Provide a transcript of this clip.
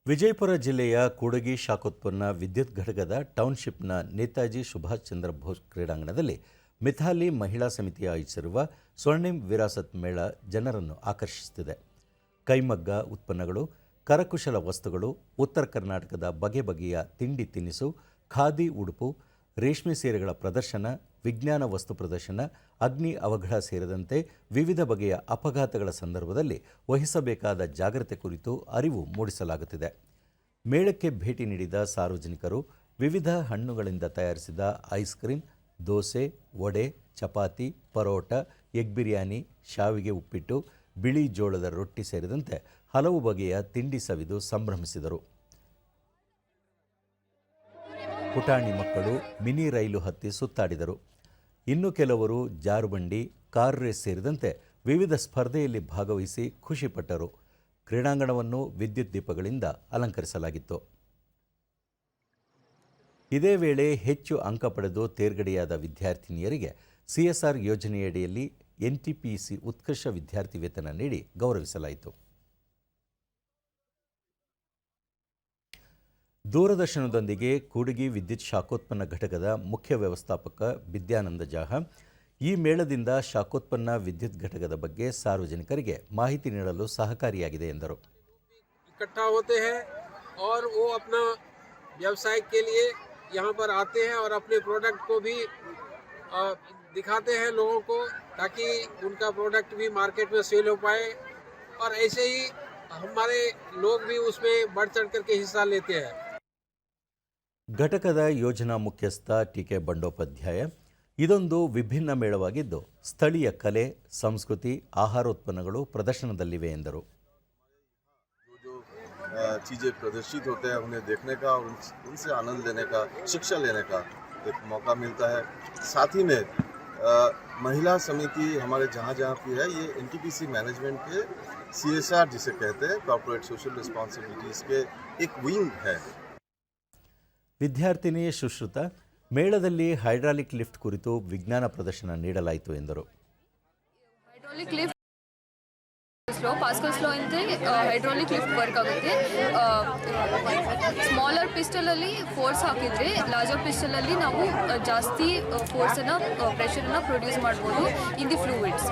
ವಿಜಯಪುರ ಜಿಲ್ಲೆಯ ಕೂಡಗಿ ಶಾಖೋತ್ಪನ್ನ ವಿದ್ಯುತ್ ಘಟಕದ ಟೌನ್ಶಿಪ್ನ ನೇತಾಜಿ ಸುಭಾಷ್ ಚಂದ್ರ ಬೋಸ್ ಕ್ರೀಡಾಂಗಣದಲ್ಲಿ ಮಿಥಾಲಿ ಮಹಿಳಾ ಸಮಿತಿ ಆಯೋಜಿಸಿರುವ ಸ್ವರ್ಣಿಮ್ ವಿರಾಸತ್ ಮೇಳ ಜನರನ್ನು ಆಕರ್ಷಿಸುತ್ತಿದೆ. ಕೈಮಗ್ಗ ಉತ್ಪನ್ನಗಳು, ಕರಕುಶಲ ವಸ್ತುಗಳು, ಉತ್ತರ ಕರ್ನಾಟಕದ ಬಗೆ ಬಗೆಯ ತಿಂಡಿ ತಿನಿಸು, ಖಾದಿ ಉಡುಪು, ರೇಷ್ಮೆ ಸೀರೆಗಳ ಪ್ರದರ್ಶನ, ವಿಜ್ಞಾನ ವಸ್ತು ಪ್ರದರ್ಶನ, ಅಗ್ನಿ ಅವಘಡ ಸೇರಿದಂತೆ ವಿವಿಧ ಬಗೆಯ ಅಪಘಾತಗಳ ಸಂದರ್ಭದಲ್ಲಿ ವಹಿಸಬೇಕಾದ ಜಾಗ್ರತೆ ಕುರಿತು ಅರಿವು ಮೂಡಿಸಲಾಗುತ್ತಿದೆ. ಮೇಳಕ್ಕೆ ಭೇಟಿ ನೀಡಿದ ಸಾರ್ವಜನಿಕರು ವಿವಿಧ ಹಣ್ಣುಗಳಿಂದ ತಯಾರಿಸಿದ ice cream, dosa, vada, chapati, paratha, egg biryani, ಶಾವಿಗೆ ಉಪ್ಪಿಟ್ಟು, ಬಿಳಿ ಜೋಳದ ರೊಟ್ಟಿ ಸೇರಿದಂತೆ ಹಲವು ಬಗೆಯ ತಿಂಡಿ ಸವಿದು ಸಂಭ್ರಮಿಸಿದರು. ಪುಟಾಣಿ ಮಕ್ಕಳು ಮಿನಿ ರೈಲು ಹತ್ತಿ ಸುತ್ತಾಡಿದರು. ಇನ್ನು ಕೆಲವರು ಜಾರುಬಂಡಿ, ಕಾರ್ ರೇಸ್ ಸೇರಿದಂತೆ ವಿವಿಧ ಸ್ಪರ್ಧೆಯಲ್ಲಿ ಭಾಗವಹಿಸಿ ಖುಷಿಪಟ್ಟರು. ಕ್ರೀಡಾಂಗಣವನ್ನು ವಿದ್ಯುತ್ ದೀಪಗಳಿಂದ ಅಲಂಕರಿಸಲಾಗಿತ್ತು. ಇದೇ ವೇಳೆ ಹೆಚ್ಚು ಅಂಕ ಪಡೆದು ತೇರ್ಗಡೆಯಾದ ವಿದ್ಯಾರ್ಥಿನಿಯರಿಗೆ ಸಿಎಸ್ಆರ್ ಯೋಜನೆಯಡಿಯಲ್ಲಿ ಎನ್ಟಿಪಿಸಿ ಉತ್ಕರ್ಷ ವಿದ್ಯಾರ್ಥಿ ವೇತನ ನೀಡಿ ಗೌರವಿಸಲಾಯಿತು. ದೂರದರ್ಶನದೊಂದಿಗೆ ಕೂಡಗಿ ವಿದ್ಯುತ್ ಶಾಖೋತ್ಪನ್ನ ಘಟಕದ ಮುಖ್ಯ ವ್ಯವಸ್ಥಾಪಕ ವಿದ್ಯಾನಂದ ಜಾಹ ಈ ಮೇಳದಿಂದ ಶಾಖೋತ್ಪನ್ನ ವಿದ್ಯುತ್ ಘಟಕದ ಬಗ್ಗೆ ಸಾರ್ವಜನಿಕರಿಗೆ ಮಾಹಿತಿ ನೀಡಲು ಸಹಕಾರಿಯಾಗಿದೆ ಎಂದರು. इकट्ठा होते हैं और वो अपना व्यवसाय के लिए यहाँ पर आते हैं और अपने प्रोडक्ट को भी दिखाते हैं लोगों को, ताकि उनका प्रोडक्ट भी मार्केट में सेल हो पाए और ऐसे ही हमारे लोग भी उसमें बढ़ चढ़ करके हिस्सा लेते हैं. ಘಟಕದ ಯೋಜನಾ ಮುಖ್ಯಸ್ಥ ಟಿಕೆ ಬಂಡೋಪಾಧ್ಯಾಯ, ಇದೊಂದು ವಿಭಿನ್ನ ಮೇಳವಾಗಿದ್ದು ಸ್ಥಳೀಯ ಕಲೆ, ಸಂಸ್ಕೃತಿ, ಆಹಾರೋತ್ಪನ್ನಗಳು ಪ್ರದರ್ಶನದಲ್ಲಿವೆ ಎಂದರು. चीज़ें प्रदर्शित होते हैं, उन्हें देखने का और उनसे आनंद लेने का, शिक्षा लेने का एक मौका मिलता है. साथ ही में महिला समिति हमारे जहाँ भी है, ये एनटीपीसी मैनेजमेंट के CSR जिसे कहते हैं, कॉर्पोरेट सोशल रिस्पॉन्सिबिलिटीज़ के एक विंग है. ವಿದ್ಯಾರ್ಥಿನಿ ಸುಶ್ರುತ, ಮೇಳದಲ್ಲಿ ಹೈಡ್ರಾಲಿಕ್ ಲಿಫ್ಟ್ ಕುರಿತು ವಿಜ್ಞಾನ ಪ್ರದರ್ಶನ ನೀಡಲಾಯಿತು ಎಂದರು. ಪಾಸ್ಕಲ್ಸ್ ಲಾ ಇಂದ ಹೈಡ್ರಾಲಿಕ್ ಲಿಫ್ಟ್ ವರ್ಕ್ ಆಗುತ್ತೆ. ಸ್ಮಾಲರ್ ಪಿಸ್ಟಲಲ್ಲಿ ಫೋರ್ಸ್ ಹಾಕಿದರೆ ಲಾರ್ಜರ್ ಪಿಸ್ಟಲಲ್ಲಿ ನಾವು ಜಾಸ್ತಿ ಫೋರ್ಸನ್ನು, ಪ್ರೆಷರನ್ನು ಪ್ರೊಡ್ಯೂಸ್ ಮಾಡ್ಬೋದು ಇನ್ ದಿ ಫ್ಲೂಯಿಡ್ಸ್.